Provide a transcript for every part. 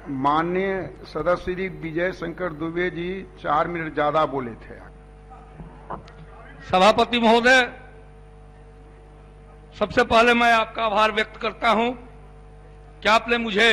माननीय सदस्य श्री विजय शंकर दुबे जी 4 मिनट ज्यादा बोले थे। सभापति महोदय, सबसे पहले मैं आपका आभार व्यक्त करता हूं कि आपने मुझे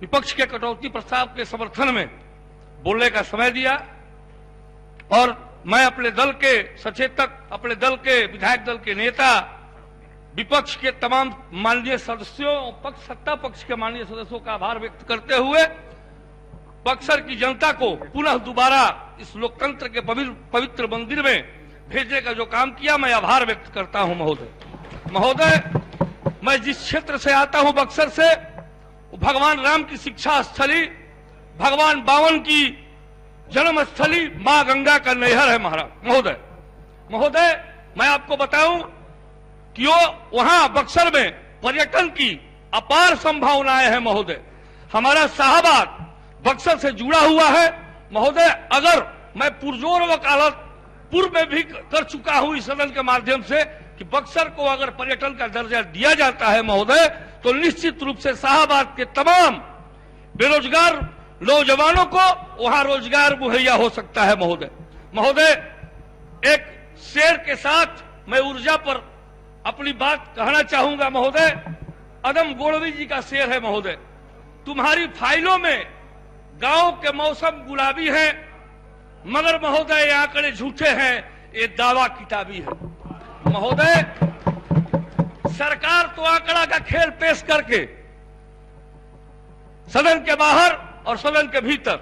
विपक्ष के कटौती प्रस्ताव के समर्थन में बोलने का समय दिया और मैं अपने दल के सचेतक, अपने दल के विधायक दल के नेता, विपक्ष के तमाम माननीय सदस्यों, पक्ष सत्ता पक्ष के माननीय सदस्यों का आभार व्यक्त करते हुए बक्सर की जनता को पुनः दोबारा इस लोकतंत्र के पवित्र मंदिर में भेजने का जो काम किया, मैं आभार व्यक्त करता हूं महोदय। मैं जिस क्षेत्र से आता हूं, बक्सर से, भगवान राम की शिक्षा स्थली, भगवान बावन की जन्म स्थली मां गंगा का नैहर है महोदय। मैं आपको बताऊं कि वहां बक्सर में पर्यटन की अपार संभावनाएं हैं महोदय। हमारा शाहबाद बक्सर से जुड़ा हुआ है महोदय। अगर मैं पुरजोर वकालत पूर्व में भी कर चुका हूं इस सदन के माध्यम से कि बक्सर को अगर पर्यटन का दर्जा दिया जाता है महोदय, तो निश्चित रूप से शाहबाद के तमाम बेरोजगार नौजवानों को वहां रोजगार मुहैया हो सकता है महोदय। एक शेर के साथ मैं ऊर्जा पर अपनी बात कहना चाहूंगा महोदय। अदम गोड़वी जी का शेर है महोदय, तुम्हारी फाइलों में गांव के मौसम गुलाबी है, मगर महोदय ये आंकड़े झूठे हैं, ये दावा किताबी है महोदय। सरकार तो आंकड़ा का खेल पेश करके सदन के बाहर और सदन के भीतर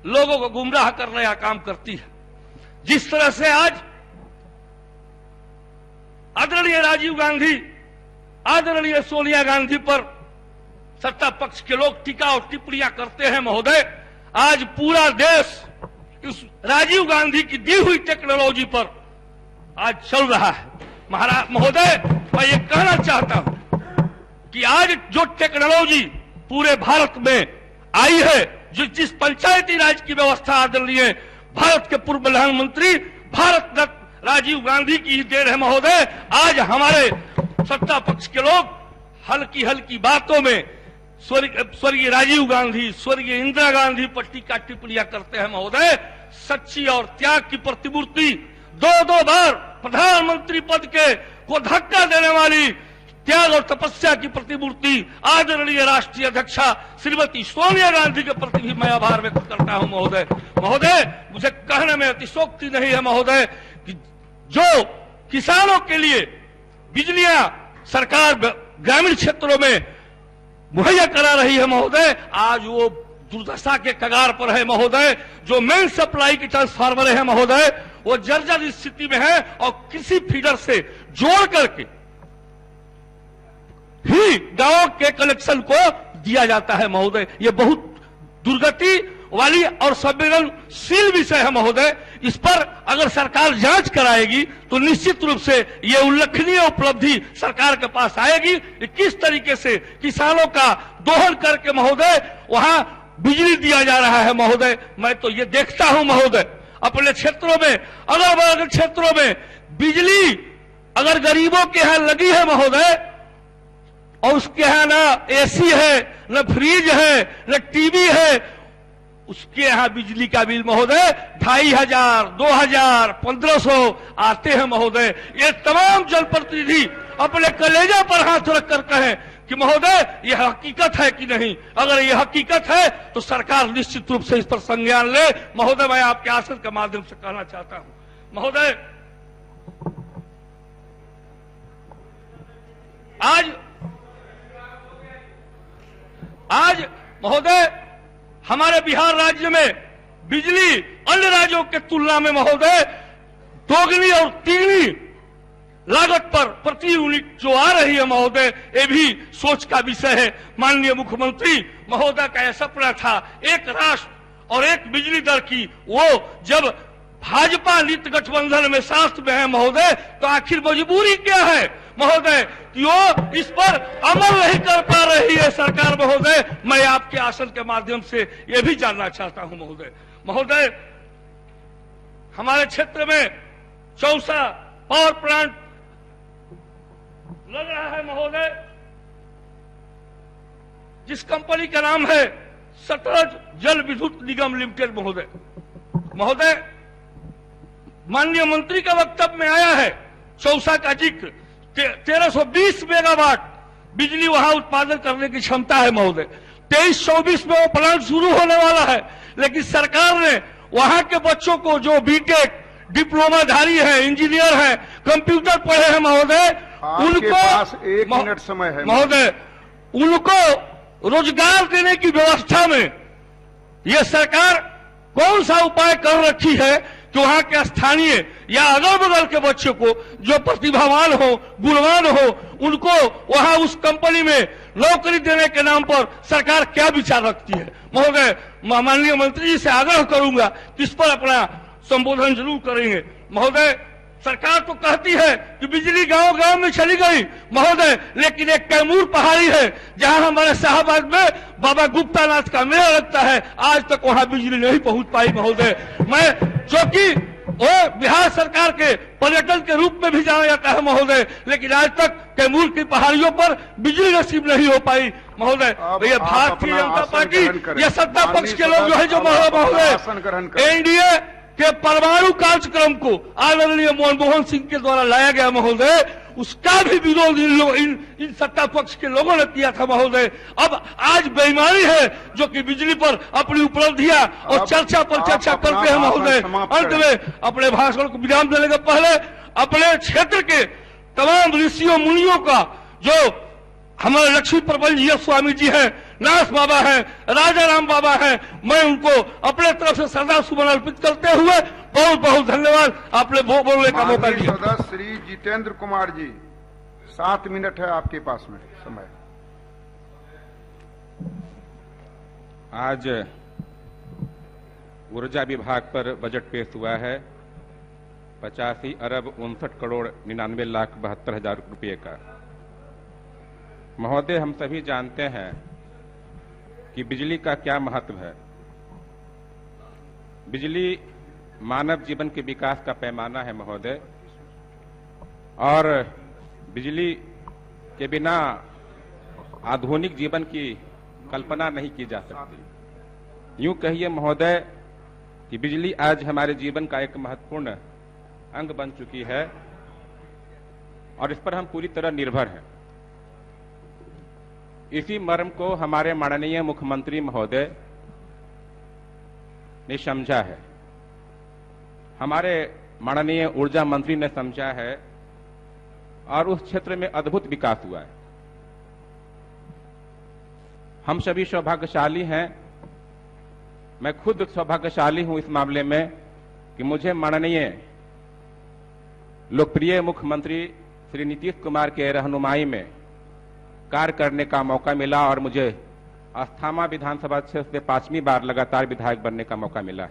लोगों को गुमराह करने का काम करती है। जिस तरह से आज आदरणीय राजीव गांधी, आदरणीय सोनिया गांधी पर सत्ता पक्ष के लोग टीका और टिप्पणियां करते हैं महोदय, आज पूरा देश इस राजीव गांधी की दी हुई टेक्नोलॉजी पर आज चल रहा है महोदय। मैं ये कहना चाहता हूं कि आज जो टेक्नोलॉजी पूरे भारत में आई है, जिस पंचायती राज की व्यवस्था आदरणीय भारत के पूर्व प्रधानमंत्री भारत रत्न राजीव गांधी की ही देन है महोदय। आज हमारे सत्ता पक्ष के लोग हल्की हल्की बातों में स्वर्गीय राजीव गांधी, स्वर्गीय इंदिरा गांधी पर टीका टिप्पणियां करते हैं महोदय। सच्ची और त्याग की प्रतिमूर्ति, दो बार प्रधानमंत्री पद के को धक्का देने वाली त्याग और तपस्या की प्रतिमूर्ति आदरणीय राष्ट्रीय अध्यक्षा श्रीमती सोनिया गांधी के प्रति भी मैं आभार व्यक्त करता हूं महोदय। मुझे कहने में अतिशोक्ति नहीं है महोदय कि जो किसानों के लिए बिजलियां सरकार ग्रामीण क्षेत्रों में मुहैया करा रही है महोदय, आज वो दुर्दशा के कगार पर है महोदय। जो मेन सप्लाई की ट्रांसफार्मर है महोदय, वो जर्जर स्थिति में है और कृषि फीडर से जोड़ करके ही गांव के कनेक्शन को दिया जाता है महोदय। ये बहुत दुर्गति वाली और संवेदनशील विषय है महोदय। इस पर अगर सरकार जांच कराएगी तो निश्चित रूप से ये उल्लेखनीय उपलब्धि सरकार के पास आएगी। किस तरीके से किसानों का दोहन करके महोदय वहां बिजली दिया जा रहा है महोदय। मैं तो ये देखता हूं महोदय अपने क्षेत्रों में, अलग अलग क्षेत्रों में बिजली अगर गरीबों के यहां लगी है महोदय और उसके यहां ना एसी है, न फ्रिज है, न टीवी है, उसके यहां बिजली का बिल महोदय 2500, 2000, 1500 आते हैं महोदय। ये तमाम जनप्रतिनिधि अपने कलेजा पर हाथ रखकर कहें कि महोदय यह हकीकत है कि नहीं। अगर यह हकीकत है तो सरकार निश्चित रूप से इस पर संज्ञान ले महोदय। मैं आपके आसन के माध्यम से कहना चाहता हूं महोदय, आज महोदय हमारे बिहार राज्य में बिजली अन्य राज्यों के तुलना में महोदय दोगुनी और तिगुनी लागत पर प्रति यूनिट जो आ रही है महोदय, ये भी सोच का विषय है। माननीय मुख्यमंत्री महोदय का यह सपना था एक राष्ट्र और एक बिजली दर की। वो जब भाजपा नित्य गठबंधन में साथ में है महोदय, तो आखिर मजबूरी क्या है महोदय कि वो इस पर अमल नहीं कर पा रही है सरकार महोदय। मैं आपके आसन के माध्यम से यह भी जानना चाहता हूं महोदय, हमारे क्षेत्र में चौसा पावर प्लांट लग रहा है महोदय। जिस कंपनी का नाम है सतलज जल विद्युत निगम लिमिटेड। महोदय माननीय मंत्री का वक्तव्य में आया है चौसा का जिक्र, 1320 मेगावाट बिजली वहां उत्पादन करने की क्षमता है महोदय। 23-24 में वो प्लांट शुरू होने वाला है, लेकिन सरकार ने वहां के बच्चों को जो बीटेक डिप्लोमाधारी है, इंजीनियर है, कंप्यूटर पढ़े हैं महोदय, उनको 1 मिनट समय है महोदय, उनको रोजगार देने की व्यवस्था में यह सरकार कौन सा उपाय कर रखी है कि वहां के स्थानीय या अगल बगल के बच्चों को जो प्रतिभावान हो, गुणवान हो, उनको वहां उस कंपनी में नौकरी देने के नाम पर सरकार क्या विचार रखती है। महोदय माननीय मंत्री जी से आग्रह करूंगा कि इस पर अपना संबोधन जरूर करेंगे। महोदय सरकार तो कहती है कि बिजली गांव गांव में चली गई महोदय, लेकिन एक कैमूर पहाड़ी है जहां हमारे शाहबाद में बाबा गुप्तानाथ का मेला लगता है, आज तक वहां बिजली नहीं पहुंच पाई महोदय। मैं जो कि वो बिहार सरकार के पर्यटन के रूप में भी जाना जाता है महोदय, लेकिन आज तक कैमूर की पहाड़ियों पर बिजली नसीब नहीं हो पाई महोदय। ये भारतीय जनता पार्टी, ये सत्ता पक्ष के लोग जो है, जो महोदय एनडीए के परमाणु कार्यक्रम को आदरणीय मनमोहन सिंह के द्वारा लाया गया महोदय, उसका भी विरोध इन सत्ता पक्ष के लोगों ने किया था महोदय। अब आज बेईमानी है जो कि बिजली पर अपनी उपलब्धियां और चर्चा पर चर्चा करते हैं महोदय। अंत में अपने भाषण को विराम देने के पहले अपने क्षेत्र के तमाम ऋषियों मुनियों का, जो हमारे लक्ष्मी प्रबल जी स्वामी जी हैं, नाथ बाबा हैं, राजा राम बाबा हैं, मैं उनको अपने तरफ से श्रद्धा सुमन अर्पित करते हुए बहुत बहुत धन्यवाद। आपने बोलने का मौका दिया। सदस्य श्री जितेंद्र कुमार जी, 7 मिनट है आपके पास में समय। आज ऊर्जा विभाग पर बजट पेश हुआ है 85 अरब 59 करोड़ 99 लाख 72 हजार रुपये का। महोदय हम सभी जानते हैं कि बिजली का क्या महत्व है। बिजली मानव जीवन के विकास का पैमाना है महोदय, और बिजली के बिना आधुनिक जीवन की कल्पना नहीं की जा सकती। यूं कहिए महोदय कि बिजली आज हमारे जीवन का एक महत्वपूर्ण अंग बन चुकी है और इस पर हम पूरी तरह निर्भर हैं। इसी मर्म को हमारे माननीय मुख्यमंत्री महोदय ने समझा है, हमारे माननीय ऊर्जा मंत्री ने समझा है और उस क्षेत्र में अद्भुत विकास हुआ है। हम सभी सौभाग्यशाली हैं, मैं खुद सौभाग्यशाली हूं इस मामले में कि मुझे माननीय लोकप्रिय मुख्यमंत्री श्री नीतीश कुमार के रहनुमाई में कार्य करने का मौका मिला और मुझे अस्थामा विधानसभा क्षेत्र से 5वीं बार लगातार विधायक बनने का मौका मिला।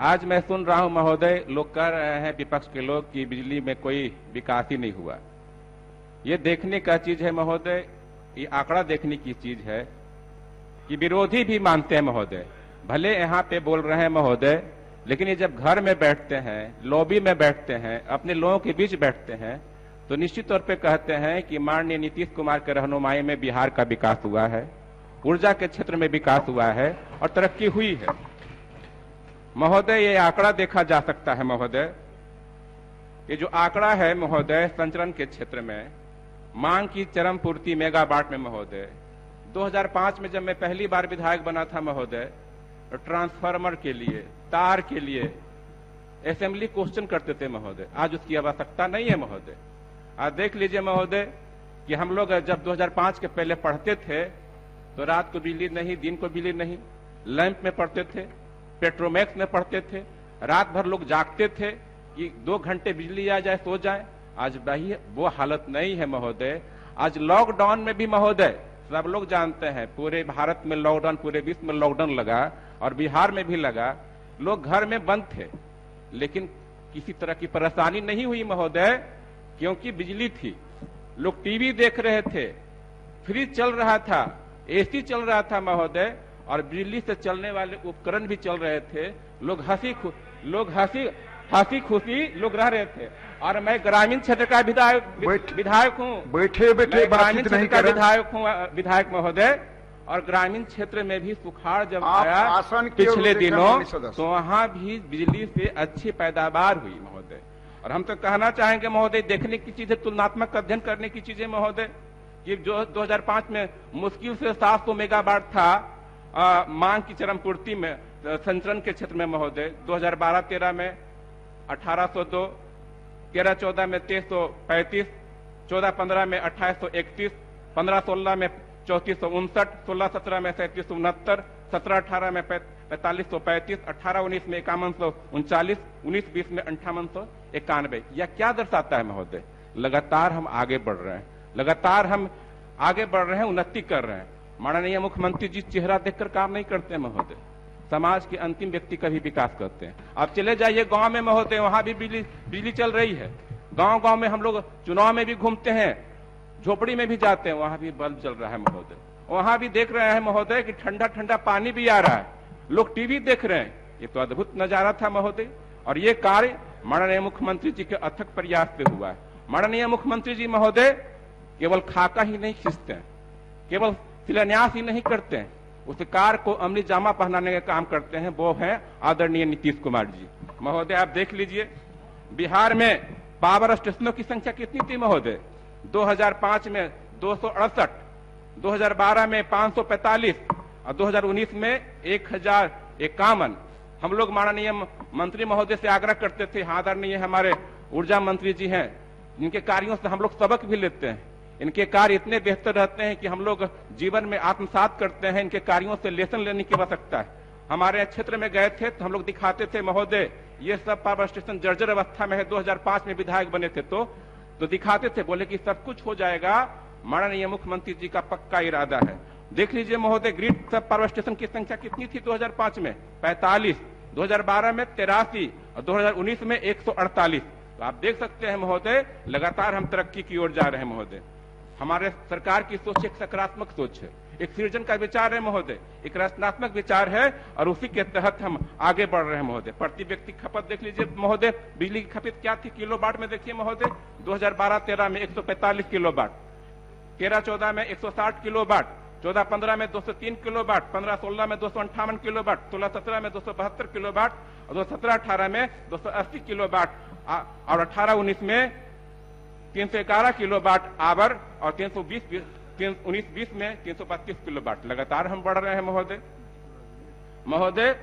आज मैं सुन रहा हूं महोदय, लोग कह रहे हैं विपक्ष के लोग कि बिजली में कोई विकास ही नहीं हुआ। ये देखने का चीज है महोदय, ये आंकड़ा देखने की चीज है कि विरोधी भी मानते हैं महोदय। भले यहाँ पे बोल रहे हैं महोदय, लेकिन ये जब घर में बैठते हैं, लॉबी में बैठते हैं, अपने लोगों के बीच बैठते हैं, तो निश्चित तौर पे कहते हैं कि माननीय नीतीश कुमार के रहनुमाई में बिहार का विकास हुआ है, ऊर्जा के क्षेत्र में विकास हुआ है और तरक्की हुई है। महोदय ये आंकड़ा देखा जा सकता है महोदय, ये जो आंकड़ा है महोदय संचरण के क्षेत्र में मांग की चरम पूर्ति मेगावाट में महोदय, 2005 में जब मैं पहली बार विधायक बना था महोदय, ट्रांसफार्मर के लिए, तार के लिए असेंबली क्वेश्चन करते थे महोदय। आज उसकी आवश्यकता नहीं है महोदय। आज देख लीजिए महोदय कि हम लोग जब 2005 के पहले पढ़ते थे तो रात को बिजली नहीं, दिन को बिजली नहीं, लैंप में पढ़ते थे, पेट्रोमैक्स में पढ़ते थे, रात भर लोग जागते थे कि 2 घंटे बिजली आ जाए सो जाए। आज वही वो हालत नहीं है महोदय। आज लॉकडाउन में भी महोदय सब लोग जानते हैं, पूरे भारत में लॉकडाउन, पूरे विश्व में लॉकडाउन लगा और बिहार में भी लगा। लोग घर में बंद थे, लेकिन किसी तरह की परेशानी नहीं हुई महोदय, क्योंकि बिजली थी। लोग टीवी देख रहे थे, फ्रिज चल रहा था, एसी चल रहा था महोदय, और बिजली से चलने वाले उपकरण भी चल रहे थे। लोग हंसी हंसी खुशी लोग रह रहे थे। और मैं ग्रामीण क्षेत्र का विधायक हूँ, बैठे बैठे ग्रामीण क्षेत्र का विधायक विधायक महोदय। और ग्रामीण क्षेत्र में भी सुखाड़ जब आप आया आसन की पिछले ओर दिनों, देखा तो वहां भी बिजली से अच्छी पैदावार हुई महोदय। और हम तो कहना चाहेंगे महोदय, देखने की चीजें, तुलनात्मक अध्ययन करने की चीजें महोदय, कि जो 2005 में मुश्किल से 700 मेगावाट था मांग की चरम पूर्ति में संचरण के क्षेत्र में महोदय, 2012-13 में 1802, 13-14 में 2335, 14-15 में 2831, 15-16 में 3459, 16-17 में 3769, 17-18 में 4535, 18-19 में 5139, 19-20 में 5891। यह क्या दर्शाता है महोदय? लगातार हम आगे बढ़ रहे हैं, लगातार हम आगे बढ़ रहे हैं, उन्नति कर रहे हैं। माननीय मुख्यमंत्री जी चेहरा देखकर काम नहीं करते हैं महोदय, समाज के अंतिम व्यक्ति का भी विकास करते हैं। आप चले जाइए गांव में महोदय, वहां भी बिजली चल रही है। गांव गांव में हम लोग चुनाव में भी घूमते हैं, झोपड़ी में भी जाते हैं, वहां भी बल्ब जल रहा है महोदय। वहां भी देख रहे हैं महोदय कि ठंडा ठंडा पानी भी आ रहा है, लोग टीवी देख रहे हैं। ये तो अद्भुत नजारा था महोदय। और ये कार्य माननीय मुख्यमंत्री जी के अथक प्रयास से हुआ है। माननीय मुख्यमंत्री जी महोदय केवल खाका ही नहीं खींचते हैं, केवल शिलान्यास ही नहीं करते हैं, उस कार्य को अमली जामा पहनाने का काम करते हैं। वो है आदरणीय नीतीश कुमार जी महोदय। आप देख लीजिए बिहार में पावर स्टेशनों की संख्या कितनी थी महोदय? 2005 में 268, 2012 में 545 और 2019 में 1051। हम लोग माननीय मंत्री महोदय से आग्रह करते थे, आदरणीय हमारे ऊर्जा मंत्री जी हैं, इनके कार्यों से हम लोग सबक भी लेते हैं। इनके कार्य इतने बेहतर रहते हैं कि हम लोग जीवन में आत्मसात करते हैं। इनके कार्यों से लेसन लेने की आवश्यकता है। हमारे क्षेत्र में गए थे तो हम लोग दिखाते थे महोदय, ये सब पावर स्टेशन जर्जर अवस्था में है। 2005 में विधायक बने थे तो दिखाते थे, बोले कि सब कुछ हो जाएगा, माननीय मुख्यमंत्री जी का पक्का इरादा है। देख लीजिए महोदय, ग्रिड सब पावर स्टेशन की संख्या कितनी थी 2005 में? 45, 2012 में 83 और 2019 में 148। तो आप देख सकते हैं महोदय, लगातार हम तरक्की की ओर जा रहे हैं महोदय। हमारे सरकार की सोच एक सकारात्मक सोच है, एक सृजन का विचार है महोदय, एक रचनात्मक विचार है, और उसी के तहत हम आगे बढ़ रहे हैं महोदय। प्रति व्यक्ति खपत देख लीजिए महोदय, बिजली की खपत क्या थी किलोवाट में? देखिए महोदय, 2012-13 में 145 किलोवाट, 13-14 में 160 किलोवाट, 14-15 में 203 किलोवाट, 15-16 में 258 किलोवाट, 16-17 में 272 किलोवाट और 2017-18 में 280 किलोवाट और 18-19 में 311 किलोवाट आवर और 19-20 में 332 किलोवाट। लगातार हम बढ़ रहे हैं महोदय। महोदय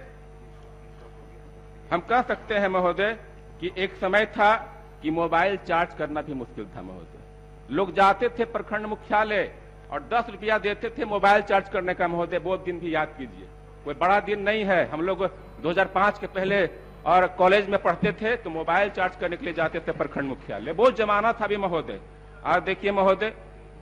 हम कह सकते हैं महोदय कि एक समय था कि मोबाइल चार्ज करना भी मुश्किल था महोदय। लोग जाते थे प्रखंड मुख्यालय और 10 रुपया देते थे मोबाइल चार्ज करने का महोदय। वो दिन भी याद कीजिए, कोई बड़ा दिन नहीं है। हम लोग 2005 के पहले और कॉलेज में पढ़ते थे तो मोबाइल चार्ज करने के लिए जाते थे प्रखंड मुख्यालय। वो जमाना था भी महोदय। आज देखिए महोदय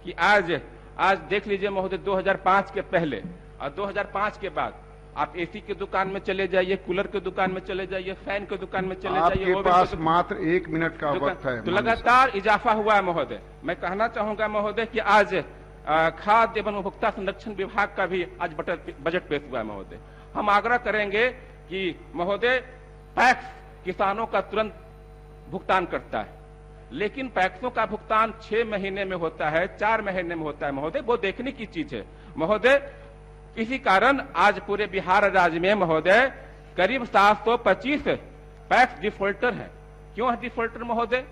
कि आज देख लीजिए महोदय, 2005 के पहले और 2005 के बाद आप एसी की दुकान में चले जाइए, कूलर की दुकान में चले जाइए, फैन की दुकान में चले जाइए, आपके पास मात्र 1 मिनट का वक्त है। तो लगातार इजाफा हुआ है महोदय। मैं कहना चाहूंगा महोदय कि आज खाद्य एवं उपभोक्ता संरक्षण विभाग का भी आज बजट पेश हुआ है महोदय। हम आग्रह करेंगे कि महोदय पैक्स किसानों का तुरंत भुगतान करता है, लेकिन पैक्सों का भुगतान 6 महीने में होता है, 4 महीने में होता है महोदय। वो देखने की चीज है महोदय। इसी कारण आज पूरे बिहार राज्य में महोदय करीब 725 पैक्स डिफॉल्टर हैं। क्यों है डिफॉल्टर महोदय?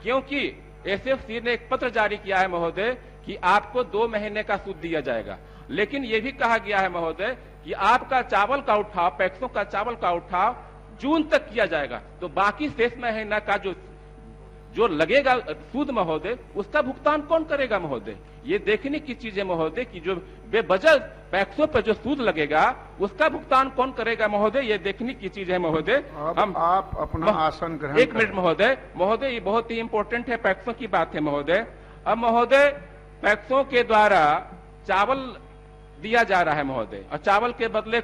क्योंकि एसएफसी ने एक पत्र जारी किया है महोदय कि आपको 2 महीने का सूद दिया जाएगा, लेकिन यह भी कहा गया है महोदय कि आपका चावल का उठाव, पैक्सों का चावल का उठाव जून तक किया जाएगा। तो बाकी शेष महीना का जो लगेगा सूद महोदय, उसका भुगतान कौन करेगा महोदय? ये देखने की चीज है महोदय कि जो बेवजह पैक्सों पर जो सूद लगेगा उसका भुगतान कौन करेगा महोदय? ये देखने की चीज है महोदय। हम आप अपना आसन ग्रहण 1 मिनट महोदय, ये बहुत ही इंपॉर्टेंट है, पैक्सों की बात है महोदय। अब महोदय पैक्सों के द्वारा चावल दिया जा रहा है महोदय, और चावल के बदले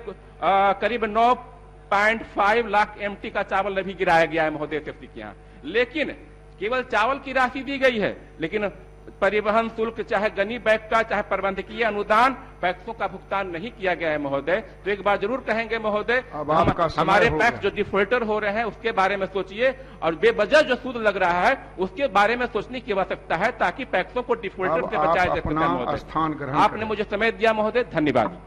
करीब 9.5 लाख एमटी का चावल अभी गिराया गया है महोदय एसएफसी के यहाँ। लेकिन केवल चावल की राशि दी गई है, लेकिन परिवहन शुल्क, चाहे गनी बैक का, चाहे प्रबंधकीय अनुदान, पैक्सों का भुगतान नहीं किया गया है महोदय। तो एक बार जरूर कहेंगे महोदय, हमारे पैक्स जो डिफॉल्टर हो रहे हैं उसके बारे में सोचिए, और बेवजह जो सूद लग रहा है उसके बारे में सोचने की आवश्यकता है, ताकि पैक्सों को डिफॉल्टर से बचाया जा सके। महोदय, स्थान ग्रहण आपने मुझे समय दिया महोदय, धन्यवाद।